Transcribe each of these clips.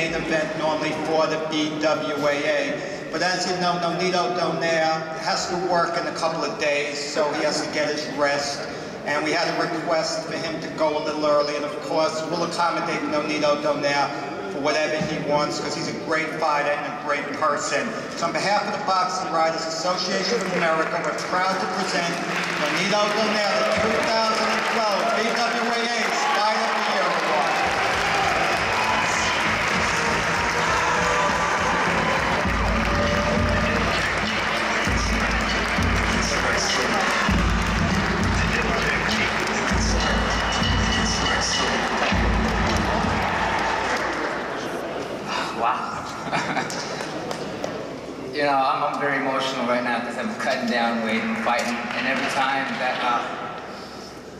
main event normally for the BWAA. But as you know, Nonito Donaire has to work in a couple of days, so he has to get his rest. And we had a request for him to go a little early, and of course, we'll accommodate Nonito Donaire for whatever he wants, because he's a great fighter and a great person. So on behalf of the Boxing Writers Association of America, we're proud to present Nonito Donaire, the 2012 BWAA Fight of the Year Award. Wow. You know, I'm very emotional right now because I'm cutting down weight and fighting, and every time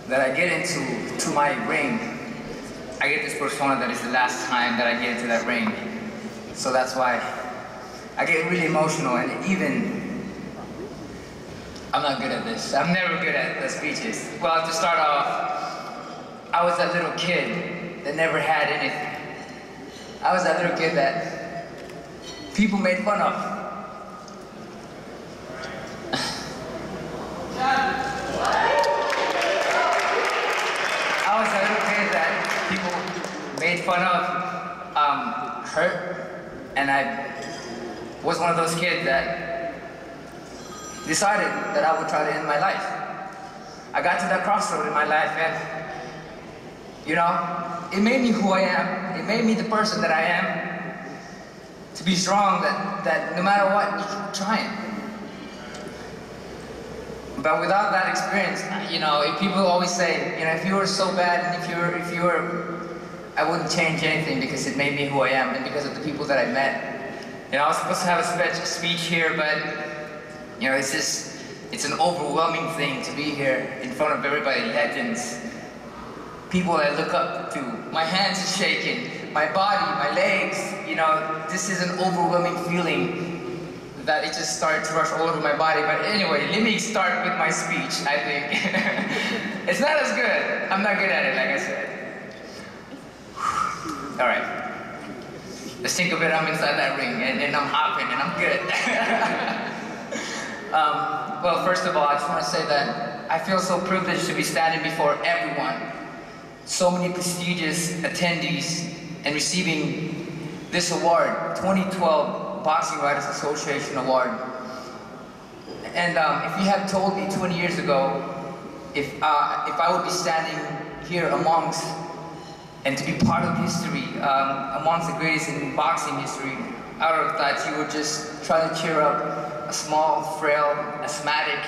that I get into my ring, I get this persona that is the last time that I get into that ring. So that's why I get really emotional, and even I'm not good at this. I'm never good at the speeches. Well, to start off, I was that little kid that never had anything. I was that little kid that people made fun of. I was that little kid that people made fun of, hurt, and I was one of those kids that decided that I would try to end my life. I got to that crossroad in my life, and you know, it made me who I am. It made me the person that I am. To be strong, that no matter what, you keep trying. But without that experience, you know, if people always say, you know, if you were so bad, and if you were, I wouldn't change anything because it made me who I am, and because of the people that I met. You know, I was supposed to have a speech here, but, you know, it's an overwhelming thing to be here in front of everybody, legends. People I look up to. My hands are shaking, my body, my legs, you know, this is an overwhelming feeling that it just started to rush all over my body. But anyway, let me start with my speech, I think. It's not as good. I'm not good at it, like I said. All right. Let's think of it, I'm inside that ring, and I'm hopping, and I'm good. Well, first of all, I just want to say that I feel so privileged to be standing before everyone. So many prestigious attendees and receiving this award, 2012 Boxing Writers Association Award. And if you had told me 20 years ago, if I would be standing here amongst and to be part of history, amongst the greatest in boxing history, I would have thought you were just trying to cheer up a small, frail, asthmatic,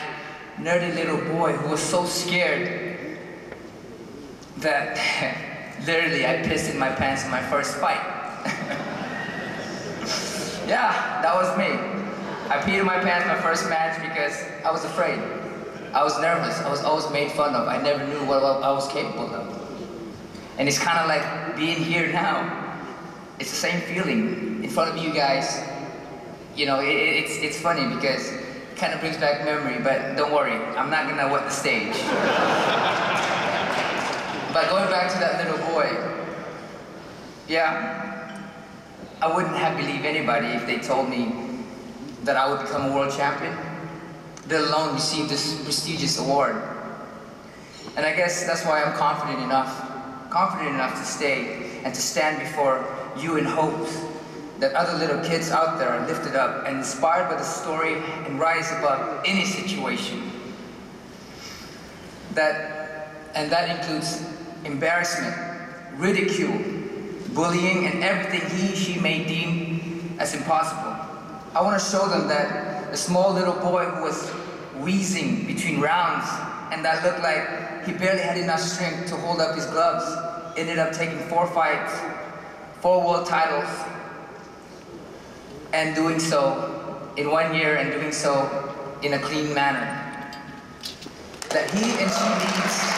nerdy little boy who was so scared that literally I pissed in my pants in my first fight. Yeah, that was me. I peed in my pants my first match because I was afraid. I was nervous. I was always made fun of. I never knew what I was capable of. And it's kind of like being here now. It's the same feeling in front of you guys. You know, it's funny because it kind of brings back memory, but don't worry, I'm not gonna wet the stage. But going back to that little boy, yeah, I wouldn't have believed anybody if they told me that I would become a world champion, let alone receive this prestigious award. And I guess that's why I'm confident enough to stay and to stand before you in hopes that other little kids out there are lifted up and inspired by the story and rise above any situation. And that includes embarrassment, ridicule, bullying, and everything she may deem as impossible. I want to show them that the small little boy who was wheezing between rounds and that looked like he barely had enough strength to hold up his gloves ended up taking 4 fights, 4 world titles, and doing so in 1 year and doing so in a clean manner. That he and she needs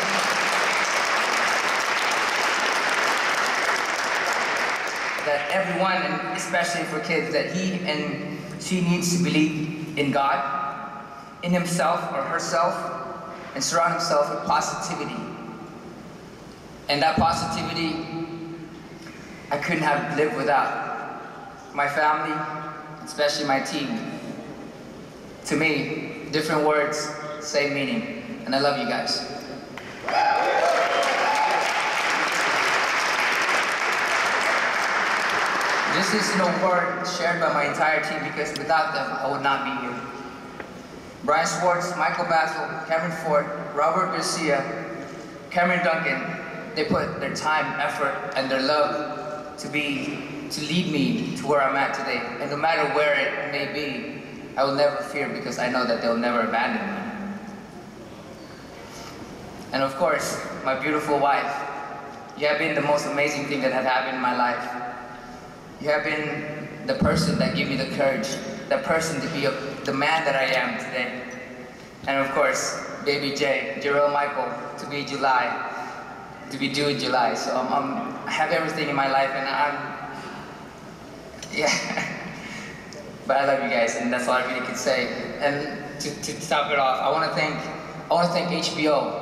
that everyone, and especially for kids, that he and she needs to believe in God, in himself or herself, and surround himself with positivity. And that positivity I couldn't have lived without my family, especially my team. To me, different words, same meaning, and I love you guys. This is an award shared by my entire team because without them, I would not be here. Brian Schwartz, Michael Bassel, Cameron Ford, Robert Garcia, Cameron Duncan, they put their time, effort, and their love to lead me to where I'm at today. And no matter where it may be, I will never fear because I know that they'll never abandon me. And of course, my beautiful wife, you have been the most amazing thing that has happened in my life. You have been the person that gave me the courage, the person to be the man that I am today. And of course, baby Jay, Jarrell Michael, to be due in July. So I have everything in my life, and yeah. But I love you guys, and that's all I really can say. And to top it off, I want to thank HBO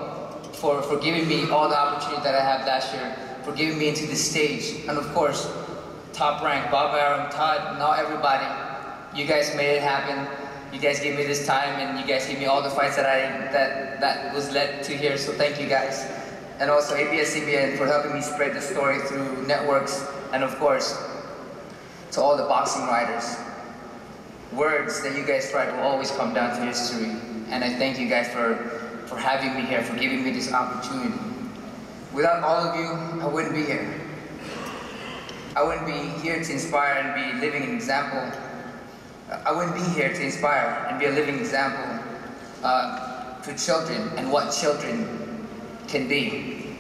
for giving me all the opportunity that I had last year, for giving me into this stage, and of course, Top Rank, Bob Aram, Todd, and all everybody. You guys made it happen. You guys gave me this time, and you guys gave me all the fights that was led to here. So thank you guys, and also ABS-CBN for helping me spread the story through networks, and of course, to all the boxing writers. Words that you guys write will always come down to history, and I thank you guys for having me here, for giving me this opportunity. Without all of you, I wouldn't be here. I wouldn't be here to inspire and be living an example. I wouldn't be here to inspire and be a living example to children and what children can be.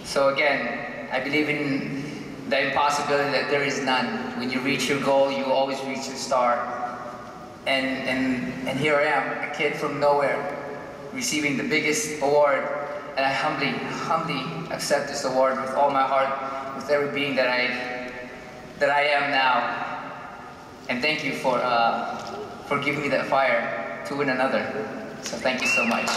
So again, I believe in the impossibility that there is none. When you reach your goal, you will always reach your star. And here I am, a kid from nowhere, receiving the biggest award, and I humbly accept this award with all my heart, with every being that I am now. And thank you for giving me that fire to win another. So thank you so much.